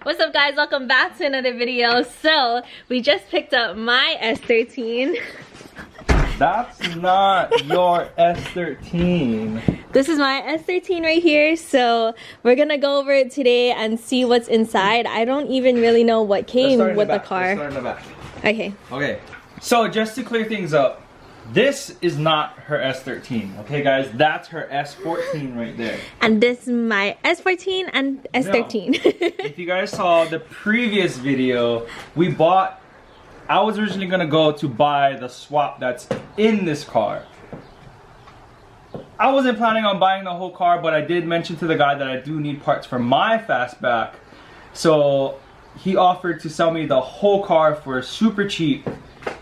What's up guys, welcome back to another video. So we just picked up my S13. That's not your S13. This is my S13 right here. So we're gonna go over it today and see what's inside. I don't even really know what came with the car. Let's start in the back. Okay. Okay. So just to clear things up, this is not her S13. Okay guys, that's her S14 right there. And this is my S14 and S13. No. If you guys saw the previous video, I was originally gonna go to buy the swap that's in this car. I wasn't planning on buying the whole car, but I did mention to the guy that I do need parts for my fastback. So he offered to sell me the whole car for super cheap.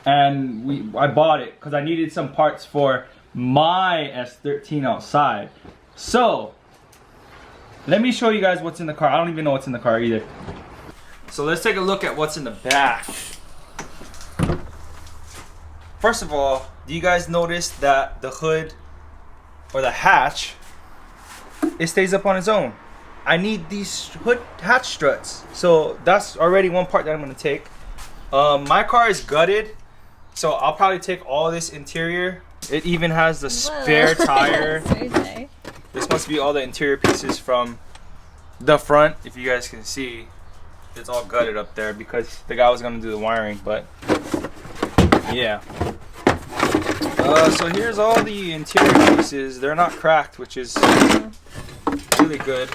And I bought it because I needed some parts for my S13 outside. So let me show you guys what's in the car. I don't even know what's in the car either. So let's take a look at what's in the back. First of all, do you guys notice that the hood or the hatch, it stays up on its own? I need these hood hatch struts. So that's already one part that I'm gonna take. My car is gutted, so I'll probably take all this interior. It even has the spare tire. This must be all the interior pieces from the front. If you guys can see, it's all gutted up there because the guy was gonna do the wiring, but yeah. So here's all the interior pieces. They're not cracked, which is really good.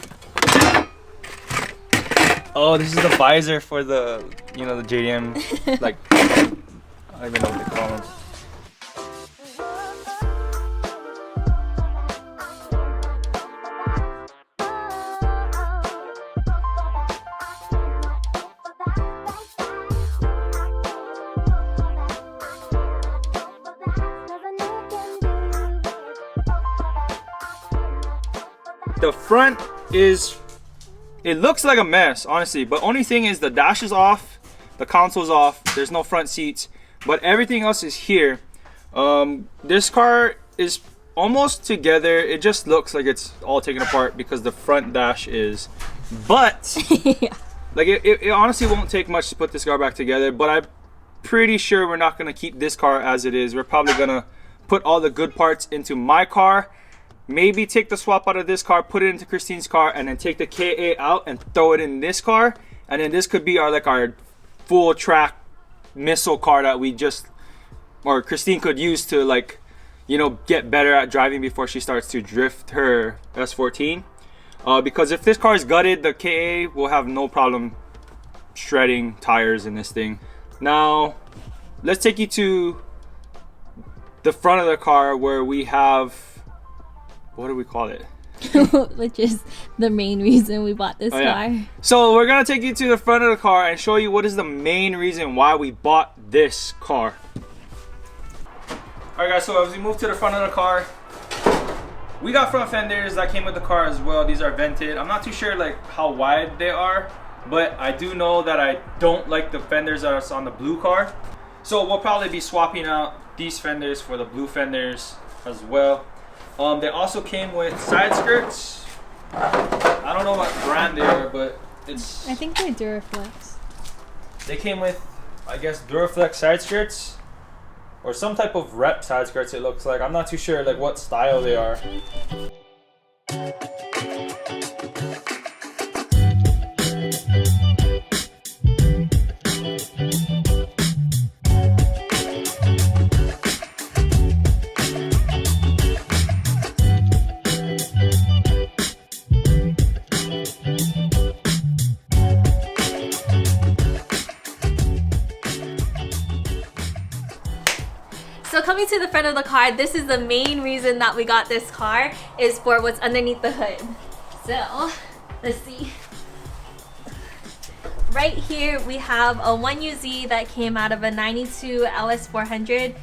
Oh, this is the visor for the, you know, the JDM, like, I don't even know what they call them. The front is, it looks like a mess, honestly, but only thing is the dash is off, the console's off, there's no front seats, but everything else is here. This car is almost together. It just looks like it's all taken apart because the front dash is, but yeah. Like it honestly won't take much to put this car back together, but I'm pretty sure we're not gonna keep this car as it is. We're probably gonna put all the good parts into my car. Maybe take the swap out of this car, put it into Christine's car, and then take the KA out and throw it in this car. And then this could be our full track missile car that we just, or Christine could use to, like, you know, get better at driving before she starts to drift her S14. Because if this car is gutted, the KA will have no problem shredding tires in this thing. Now, let's take you to the front of the car where we have, what do we call it? Which is the main reason we bought this car. So we're gonna take you to the front of the car and show you what is the main reason why we bought this car. Alright guys, so as we move to the front of the car, we got front fenders that came with the car as well. These are vented. I'm not too sure like how wide they are, but I do know that I don't like the fenders that are on the blue car. So we'll probably be swapping out these fenders for the blue fenders as well. They also came with side skirts. I don't know what brand they are, but it's, I think they're Duraflex. They came with, I guess, Duraflex side skirts or some type of rep side skirts, it looks like. I'm not too sure like what style they are. So coming to the front of the car, this is the main reason that we got this car, is for what's underneath the hood. So let's see. Right here we have a 1UZ that came out of a 92 LS400.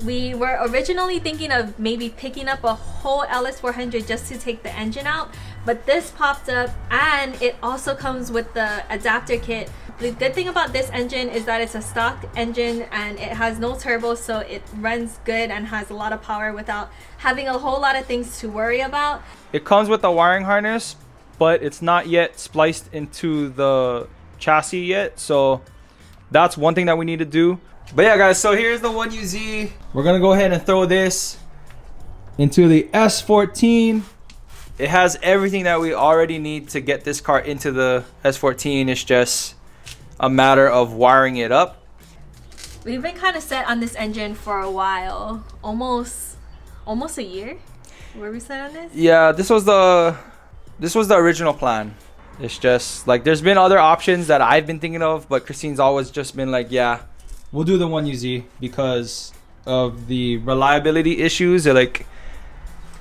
We were originally thinking of maybe picking up a whole LS400 just to take the engine out, but this popped up and it also comes with the adapter kit. The good thing about this engine is that it's a stock engine and it has no turbo, so it runs good and has a lot of power without having a whole lot of things to worry about. It comes with a wiring harness, but it's not yet spliced into the chassis yet, so that's one thing that we need to do. But yeah guys, so here's the 1UZ. We're gonna go ahead and throw this into the S14. It has everything that we already need to get this car into the S14. It's just a matter of wiring it up. We've been kind of set on this engine for a while, almost a year. Were we set on this? Yeah, this was the original plan. It's just like there's been other options that I've been thinking of, but Christine's always just been like, yeah, we'll do the 1UZ because of the reliability issues. Like,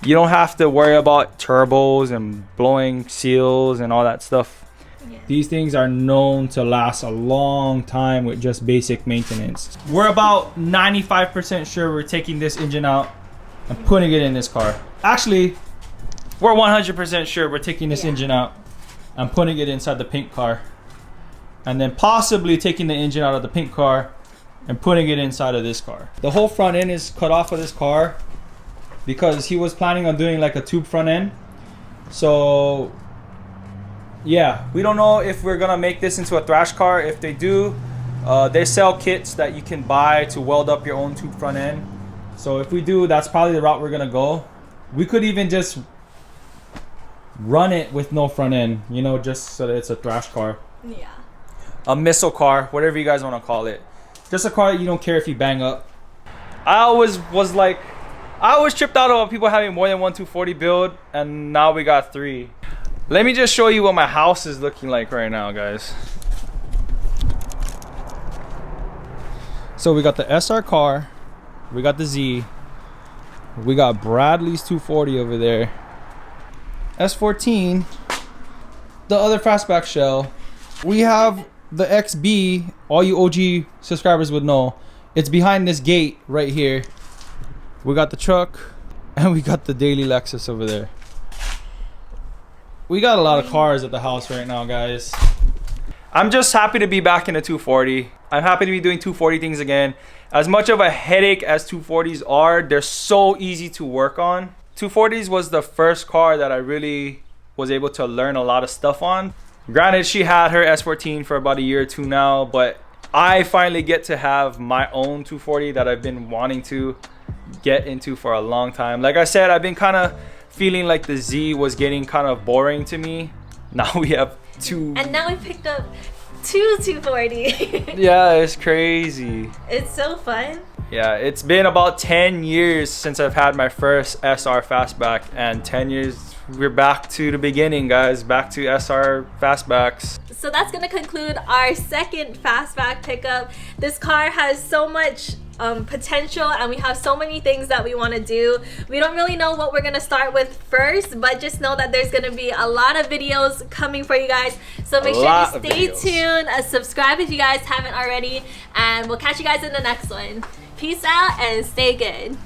you don't have to worry about turbos and blowing seals and all that stuff. Yeah. These things are known to last a long time with just basic maintenance. We're about 95% sure we're taking this engine out and putting it in this car. Actually, we're 100% sure we're taking this engine out and putting it inside the pink car. And then possibly taking the engine out of the pink car and putting it inside of this car. The whole front end is cut off of this car because he was planning on doing like a tube front end. So yeah, we don't know if we're gonna make this into a thrash car. If they do, they sell kits that you can buy to weld up your own tube front end. So if we do, that's probably the route we're gonna go. We could even just run it with no front end, you know, just so that it's a thrash car. Yeah. A missile car, whatever you guys want to call it. Just a car that you don't care if you bang up. I always tripped out about people having more than one 240 build, and now we got 3. Let me just show you what my house is looking like right now, guys. So we got the SR car, we got the Z, we got Bradley's 240 over there, S14, the other fastback shell. We have the XB. All you OG subscribers would know, it's behind this gate right here. We got the truck, and we got the daily Lexus over there. We got a lot of cars at the house right now, guys. I'm just happy to be back in the 240. I'm happy to be doing 240 things again. As much of a headache as 240s are, they're so easy to work on. 240s was the first car that I really was able to learn a lot of stuff on. Granted, she had her S14 for about a year or two now, but I finally get to have my own 240 that I've been wanting to get into for a long time. Like I said, I've been kind of feeling like the Z was getting kind of boring to me. Now we have 2. And now we picked up 2 240. Yeah, it's crazy. It's so fun. Yeah, it's been about 10 years since I've had my first SR fastback, and 10 years we're back to the beginning, guys. Back to SR fastbacks. So that's gonna conclude our second fastback pickup. This car has so much potential, and we have so many things that we want to do. We don't really know what we're gonna start with first, but just know that there's gonna be a lot of videos coming for you guys. So make sure to stay tuned, subscribe if you guys haven't already, and we'll catch you guys in the next one. Peace out and stay good.